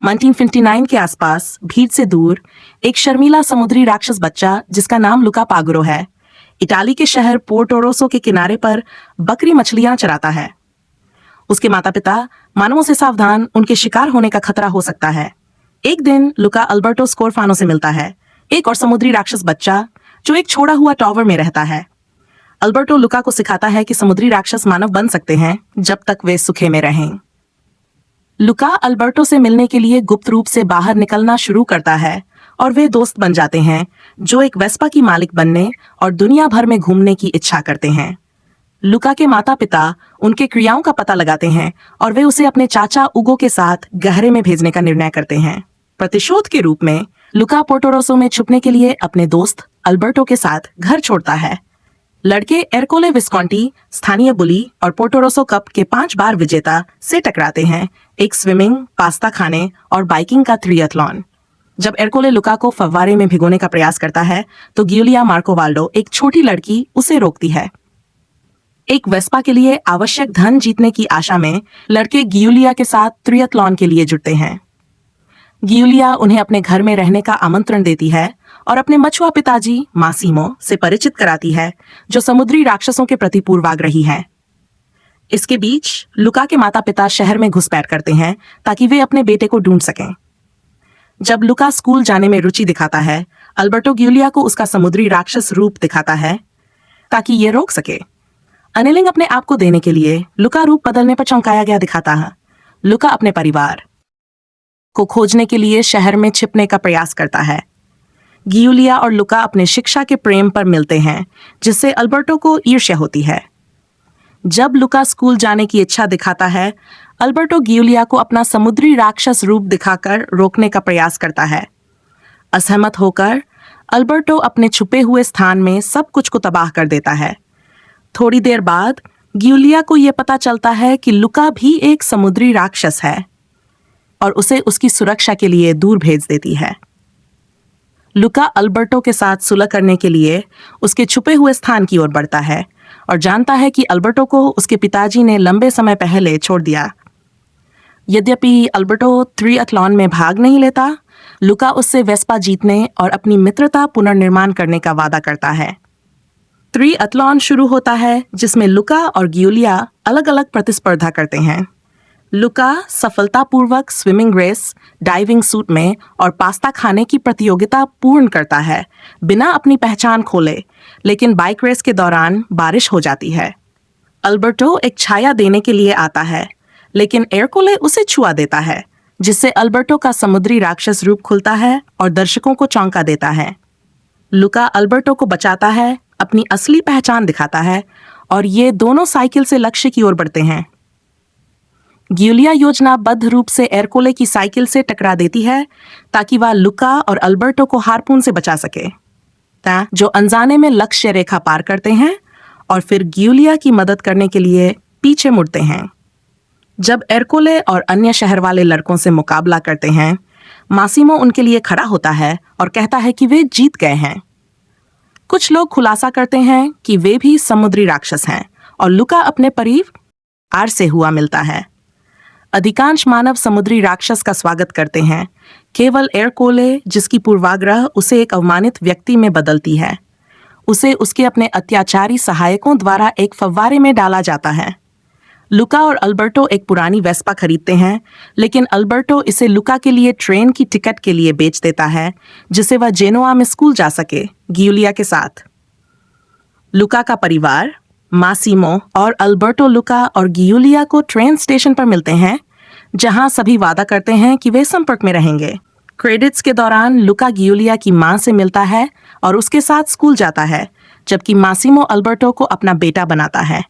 1959 के आसपास भीड़ से दूर एक शर्मीला समुद्री राक्षस बच्चा जिसका नाम लुका पागुरो है, इटाली के शहर पोर्टोरोसो के किनारे पर बकरी मछलियां चराता है। उसके माता पिता मानवों से सावधान, उनके शिकार होने का खतरा हो सकता है। एक दिन लुका अल्बर्टो स्कोरफानो से मिलता है, एक और समुद्री राक्षस बच्चा जो एक छोड़ा हुआ टॉवर में रहता है। अल्बर्टो लुका को सिखाता है कि समुद्री राक्षस मानव बन सकते हैं जब तक वे सुखे में रहें। लुका अल्बर्टो से मिलने के लिए गुप्त रूप से बाहर निकलना शुरू करता है और वे दोस्त बन जाते हैं जो एक वेस्पा की मालिक बनने और दुनिया भर में घूमने की इच्छा करते हैं। लुका के माता पिता उनके क्रियाओं का पता लगाते हैं और वे उसे अपने चाचा उगो के साथ गहरे में भेजने का निर्णय करते हैं। प्रतिशोध के रूप में लुका पोर्टोरोसो में छुपने के लिए अपने दोस्त अल्बर्टो के साथ घर छोड़ता है। लड़के एरकोले विस्कॉन्टी, स्थानीय बुली और पोर्टोरोसो कप के 5 बार विजेता से टकराते हैं, एक स्विमिंग, पास्ता खाने और बाइकिंग का ट्रिएथलॉन। जब एरकोले लुका को फव्वारे में भिगोने का प्रयास करता है तो गियुलिया मार्कोवाल्डो, एक छोटी लड़की, उसे रोकती है। एक वेस्पा के लिए आवश्यक धन जीतने की आशा में लड़के गियुलिया के साथ ट्रिएथलॉन के लिए जुटते हैं। गियुलिया उन्हें अपने घर में रहने का आमंत्रण देती है और अपने मछुआ पिताजी मासिमो से परिचित कराती है, जो समुद्री राक्षसों के प्रति पूर्वाग्रही है। इसके बीच लुका के माता पिता शहर में घुसपैठ करते हैं ताकि वे अपने बेटे को ढूंढ सकें। जब लुका स्कूल जाने में रुचि दिखाता है, अल्बर्टो गियुलिया को उसका समुद्री राक्षस रूप दिखाता है ताकि ये रोक सके। अनिलिंग अपने आप को देने के लिए लुका रूप बदलने पर चौंकाया गया दिखाता है। लुका अपने परिवार को खोजने के लिए शहर में छिपने का प्रयास करता है। गियुलिया और लुका अपने शिक्षा के प्रेम पर मिलते हैं, जिससे अल्बर्टो को ईर्ष्या होती है। जब लुका स्कूल जाने की इच्छा दिखाता है, अल्बर्टो गियुलिया को अपना समुद्री राक्षस रूप दिखाकर रोकने का प्रयास करता है। असहमत होकर अल्बर्टो अपने छुपे हुए स्थान में सब कुछ को तबाह कर देता है। थोड़ी देर बाद गियुलिया को यह पता चलता है कि लुका भी एक समुद्री राक्षस है और उसे उसकी सुरक्षा के लिए दूर भेज देती है। लुका अल्बर्टो के साथ सुलह करने के लिए उसके छुपे हुए स्थान की ओर बढ़ता है और जानता है कि अल्बर्टो को उसके पिताजी ने लंबे समय पहले छोड़ दिया। यद्यपि अल्बर्टो ट्रिएथलॉन में भाग नहीं लेता, लुका उससे वेस्पा जीतने और अपनी मित्रता पुनर्निर्माण करने का वादा करता है। ट्रिएथलॉन शुरू होता है, जिसमें लुका और गियुलिया अलग अलग प्रतिस्पर्धा करते हैं। लुका सफलतापूर्वक स्विमिंग रेस, डाइविंग सूट में और पास्ता खाने की प्रतियोगिता पूर्ण करता है बिना अपनी पहचान खोले, लेकिन बाइक रेस के दौरान बारिश हो जाती है। अल्बर्टो एक छाया देने के लिए आता है, लेकिन एरकोले उसे छुआ देता है, जिससे अल्बर्टो का समुद्री राक्षस रूप खुलता है और दर्शकों को चौंका देता है। लुका अल्बर्टो को बचाता है, अपनी असली पहचान दिखाता है और ये दोनों साइकिल से लक्ष्य की ओर बढ़ते हैं। गियुलिया योजनाबद्ध रूप से एरकोले की साइकिल से टकरा देती है ताकि वह लुका और अल्बर्टो को हार्पून से बचा सके, जो अनजाने में लक्ष्य रेखा पार करते हैं और फिर गियुलिया की मदद करने के लिए पीछे मुड़ते हैं। जब एरकोले और अन्य शहर वाले लड़कों से मुकाबला करते हैं, मासिमो उनके लिए खड़ा होता है और कहता है कि वे जीत गए हैं। कुछ लोग खुलासा करते हैं कि वे भी समुद्री राक्षस हैं और लुका अपने परिवार से हुआ मिलता है। अधिकांश मानव समुद्री राक्षस का स्वागत करते हैं, केवल एरकोले, जिसकी पूर्वाग्रह उसे एक अवमानित व्यक्ति में बदलती है। उसे उसके अपने अत्याचारी सहायकों द्वारा एक फव्वारे में डाला जाता है। लुका और अल्बर्टो एक पुरानी वेस्पा खरीदते हैं, लेकिन अल्बर्टो इसे लुका के लिए ट्रेन की टिकट के लिए बेच देता है, जिससे वह जेनोआ में स्कूल जा सके गियुलिया के साथ। लुका का परिवार, मासिमो और अल्बर्टो लुका और गियुलिया को ट्रेन स्टेशन पर मिलते हैं, जहां सभी वादा करते हैं कि वे संपर्क में रहेंगे। क्रेडिट्स के दौरान लुका गियुलिया की मां से मिलता है और उसके साथ स्कूल जाता है, जबकि मासिमो अल्बर्टो को अपना बेटा बनाता है।